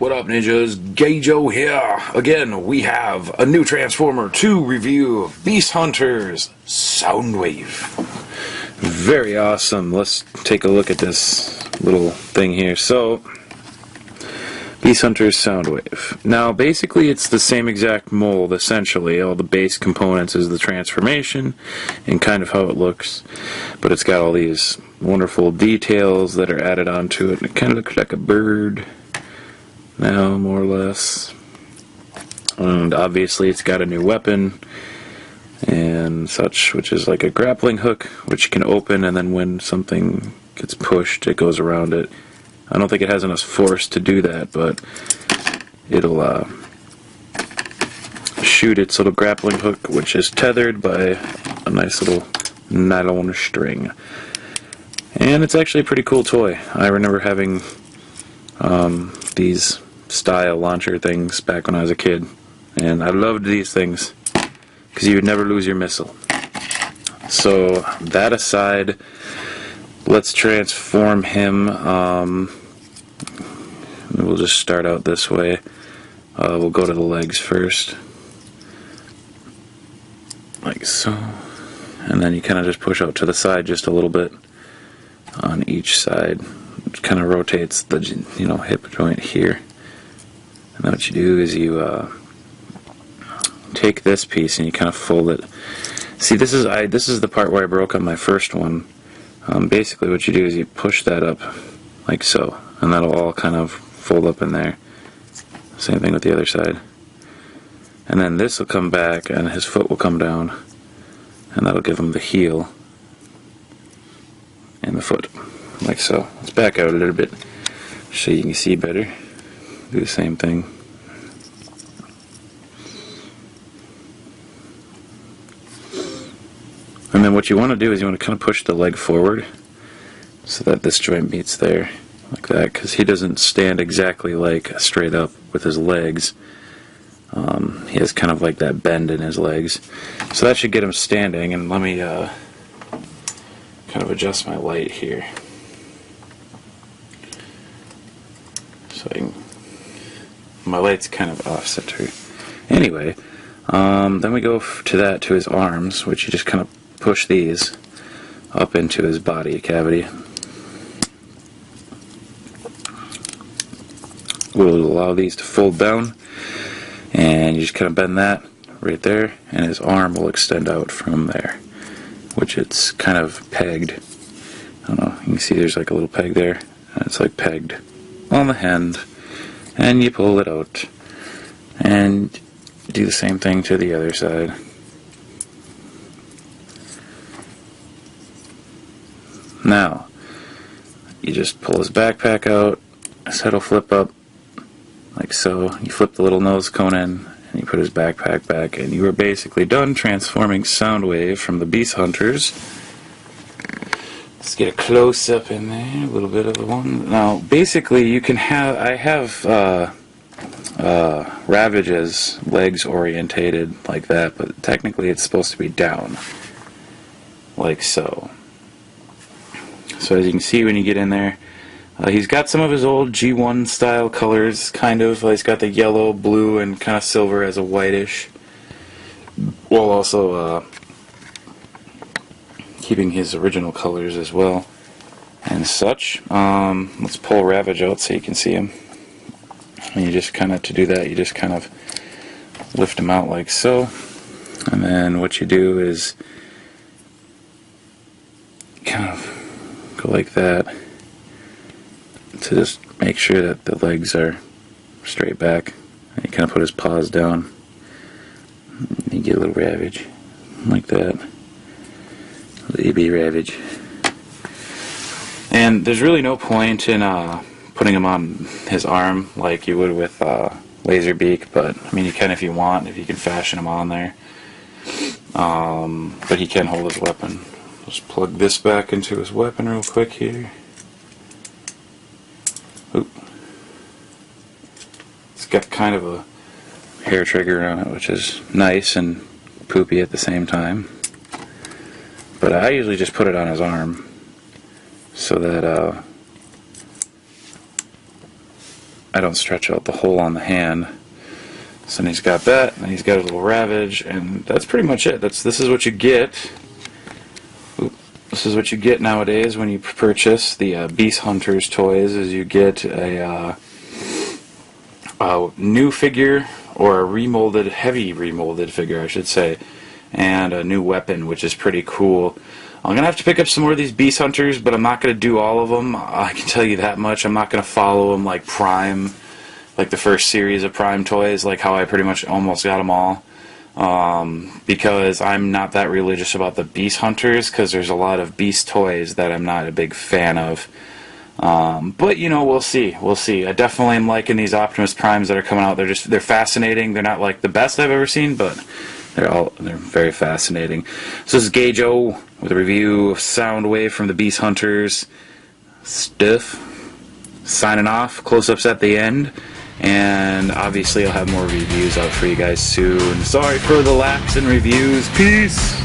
What up, ninjas? Gajo here. Again, we have a new Transformer to review. Beast Hunters Soundwave. Very awesome. Let's take a look at this little thing here. So, Beast Hunters Soundwave. Now, basically, it's the same exact mold, essentially. All the base components is the transformation and kind of how it looks. But it's got all these wonderful details that are added onto it. And it kind of looks like a bird now, more or less. And obviously, it's got a new weapon and such, which is like a grappling hook, which can open, and then when something gets pushed, it goes around it. I don't think it has enough force to do that, but it'll shoot its little grappling hook, which is tethered by a nice little nylon string. And it's actually a pretty cool toy. I remember having these style launcher things back when I was a kid, and I loved these things because you would never lose your missile. So that aside, let's transform him. We'll just start out this way. We'll go to the legs first, like so, and then you kind of just push out to the side just a little bit on each side. It kind of rotates the hip joint here. And then what you do is you take this piece and you kind of fold it. See, this is the part where I broke on my first one. Basically, what you do is you push that up like so, and that'll all kind of fold up in there. Same thing with the other side. And then this will come back, and his foot will come down, and that'll give him the heel and the foot, like so. Let's back out a little bit so you can see better. Do the same thing. And then what you want to do is you want to kind of push the leg forward so that this joint meets there, like that, because he doesn't stand exactly like straight up with his legs. He has kind of like that bend in his legs. So that should get him standing, and let me kind of adjust my light here. So my light's kind of off center. Anyway, then we go to his arms, which you just kind of push these up into his body cavity. We'll allow these to fold down, and you just kind of bend that right there, and his arm will extend out from there, which it's kind of pegged. I don't know, you can see there's like a little peg there, and it's like pegged on the hand, and you pull it out, and do the same thing to the other side. Now, you just pull his backpack out, his head will flip up, like so. You flip the little nose cone in, and you put his backpack back, and you are basically done transforming Soundwave from the Beast Hunters. Let's get a close-up in there, a little bit of one. Now, basically, you can have, I have Ravage as legs orientated like that, but technically it's supposed to be down, like so. So as you can see when you get in there, he's got some of his old G1 style colors, kind of. He's got the yellow, blue, and kind of silver as a whitish, while also keeping his original colors as well and such. Let's pull Ravage out so you can see him. And you just kind of, to do that, you just kind of lift him out like so. And then what you do is kind of go like that to just make sure that the legs are straight back. And you kind of put his paws down. And you get a little Ravage like that. Baby Ravage. And there's really no point in putting him on his arm like you would with Laserbeak, but I mean you can if you want, if you can fashion him on there. But he can hold his weapon. Just plug this back into his weapon real quick here. Oop. It's got kind of a hair trigger on it, which is nice and poopy at the same time. But I usually just put it on his arm so that I don't stretch out the hole on the hand. So then he's got that, and he's got a little ravage, and that's pretty much it. This is what you get. This is what you get nowadays when you purchase the Beast Hunters toys. Is you get a new figure, or a remolded, heavy remolded figure, I should say, and a new weapon, which is pretty cool. I'm gonna have to pick up some more of these Beast Hunters, but I'm not gonna do all of them. I can tell you that much. I'm not gonna follow them like Prime, like the first series of Prime toys, like how I pretty much almost got them all. Because I'm not that religious about the Beast Hunters, because there's a lot of Beast toys that I'm not a big fan of. But you know, we'll see. We'll see. I definitely am liking these Optimus Primes that are coming out. They're fascinating. They're not like the best I've ever seen, but they're very fascinating. So this is Gage-O with a review of Soundwave from the Beast Hunters stuff. Signing off. Close-ups at the end. And obviously I'll have more reviews out for you guys soon. Sorry for the lapse in reviews. Peace!